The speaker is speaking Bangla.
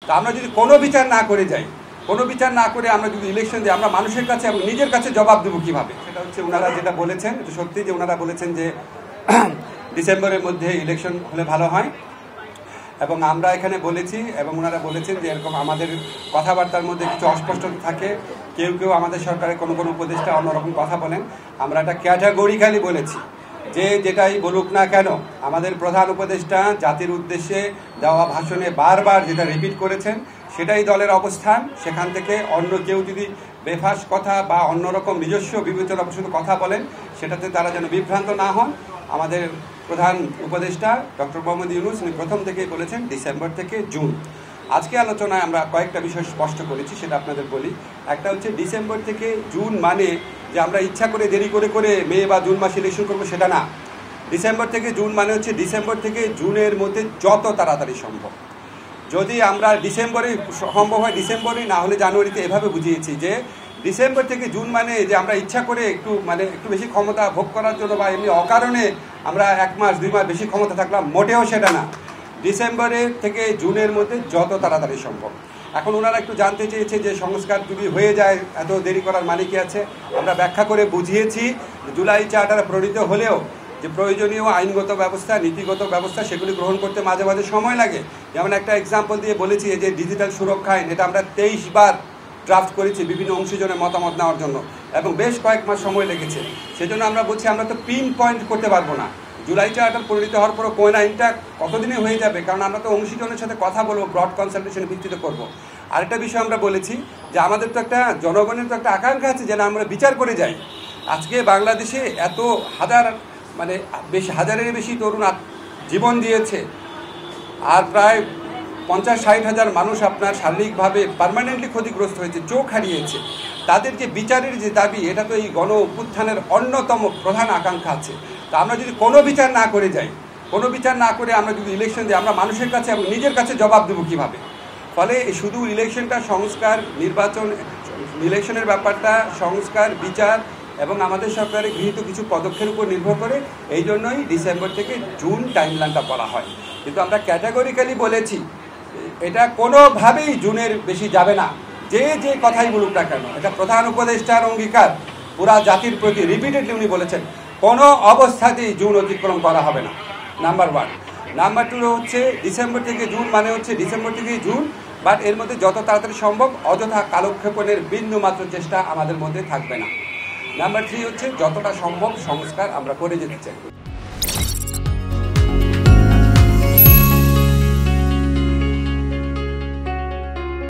তা আমরা যদি কোনো বিচার না করে যাই, কোনো বিচার না করে আমরা যদি ইলেকশন দিই, আমরা মানুষের কাছে এবং নিজের কাছে জবাব দেবো কীভাবে? সেটা হচ্ছে ওনারা যেটা বলেছেন, সত্যি যে ওনারা বলেছেন যে ডিসেম্বরের মধ্যে ইলেকশন হলে ভালো হয়, এবং আমরা এখানে বলেছি এবং ওনারা বলেছেন যে এরকম আমাদের কথাবার্তার মধ্যে কিছু অস্পষ্টতা থাকে, কেউ কেউ আমাদের সরকারের কোনো কোনো উপদেষ্টা অন্যরকম কথা বলেন। আমরা এটা ক্যাটাগরিক্যালি বলেছি যে যেটাই বলুক না কেন, আমাদের প্রধান উপদেষ্টা জাতির উদ্দেশ্যে দেওয়া ভাষণে বারবার যেটা রিপিট করেছেন সেটাই দলের অবস্থান। সেখান থেকে অন্য কেউ যদি বেফাস কথা বা অন্যরকম নিজস্ব বিবেচনা শুধু কথা বলেন, সেটাতে তারা যেন বিভ্রান্ত না হন। আমাদের প্রধান উপদেষ্টা ডক্টর মোহাম্মদ ইউনূস উনি প্রথম থেকেই বলেছেন ডিসেম্বর থেকে জুন। আজকে আলোচনায় আমরা কয়েকটা বিষয় স্পষ্ট করেছি, সেটা আপনাদের বলি। একটা হচ্ছে ডিসেম্বর থেকে জুন মানে যে আমরা ইচ্ছা করে দেরি করে করে মে বা জুন মাসে ইলেকশন করবো, সেটা না। ডিসেম্বর থেকে জুন মানে হচ্ছে ডিসেম্বর থেকে জুনের মধ্যে যত তাড়াতাড়ি সম্ভব। যদি আমরা ডিসেম্বরে সম্ভব হয় ডিসেম্বরে, না হলে জানুয়ারিতে, এভাবে বুঝিয়েছি যে ডিসেম্বর থেকে জুন মানে যে আমরা ইচ্ছা করে একটু বেশি ক্ষমতা ভোগ করার জন্য বা এমনি অকারণে আমরা 1 মাস 2 মাস বেশি ক্ষমতা থাকলাম, মোটেও সেটা না। ডিসেম্বরের থেকে জুনের মধ্যে যত তাড়াতাড়ি সম্ভব। এখন ওনারা একটু জানতে চেয়েছে যে সংস্কার যদি হয়ে যায় এত দেরি করার মানে কি আছে। আমরা ব্যাখ্যা করে বুঝিয়েছি জুলাই চার্টার প্রণীত হলেও যে প্রয়োজনীয় আইনগত ব্যবস্থা, নীতিগত ব্যবস্থা সেগুলি গ্রহণ করতে মাঝে মাঝে সময় লাগে। যেমন একটা এক্সাম্পল দিয়ে বলেছি যে ডিজিটাল সুরক্ষা আইন, এটা আমরা 23 বার ড্রাফট করেছি বিভিন্ন অংশীজনের মতামত নেওয়ার জন্য, এবং বেশ কয়েক মাস সময় লেগেছে। সেজন্য আমরা বলছি আমরা তো পিন পয়েন্ট করতে পারবো না জুলাই চার্টার পরিণত হওয়ার পরও কোন আইনটা কতদিনে হয়ে যাবে, কারণ আমরা তো অংশীজনের সাথে কথা বলবো, ব্রড কনসালটেশনের ভিত্তিতে করবো। আরেকটা বিষয় আমরা বলেছি যে আমাদের তো একটা জনগণের তো একটা আকাঙ্ক্ষা আছে যেন আমরা বিচার করে যাই। আজকে বাংলাদেশে এত হাজারের বেশি তরুণ জীবন দিয়েছে, আর প্রায় 50-60 হাজার মানুষ আপনার শারীরিকভাবে পার্মানেন্টলি ক্ষতিগ্রস্ত হয়েছে, চোখ হারিয়েছে। তাদের যে বিচারের যে দাবি, এটা তো এই গণ অভ্যুত্থানের অন্যতম প্রধান আকাঙ্ক্ষা আছে। তা আমরা যদি কোনো বিচার না করে যাই, কোনো বিচার না করে আমরা যদি ইলেকশন দিই, আমরা মানুষের কাছে এবং নিজের কাছে জবাব দেবো কীভাবে? ফলে শুধু ইলেকশনটা সংস্কার, নির্বাচন, ইলেকশনের ব্যাপারটা সংস্কার, বিচার এবং আমাদের সরকারের গৃহীত কিছু পদক্ষেপের উপর নির্ভর করে। এই জন্যই ডিসেম্বর থেকে জুন টাইমলাইনটা বলা হয়। কিন্তু আমরা ক্যাটাগরিক্যালি বলেছি এটা কোনোভাবেই জুনের বেশি যাবে না, যে যে কথাই বলুক না কেন। এটা প্রধান উপদেষ্টার অঙ্গীকার পুরা জাতির প্রতি, রিপিটেডলি উনি বলেছেন কোনো অবস্থাতেই জুন অতিক্রম করা হবে না, নাম্বার 1। নাম্বার 2 হচ্ছে ডিসেম্বর থেকে জুন মানে হচ্ছে ডিসেম্বর থেকে জুন, বাট এর মধ্যে যত তাড়াতাড়ি সম্ভব অযথা কালক্ষেপণের বিন্দুমাত্র চেষ্টা আমাদের মধ্যে থাকবে না। নাম্বার 3 হচ্ছে যতটা সম্ভব সংস্কার আমরা করে যেতে চাই।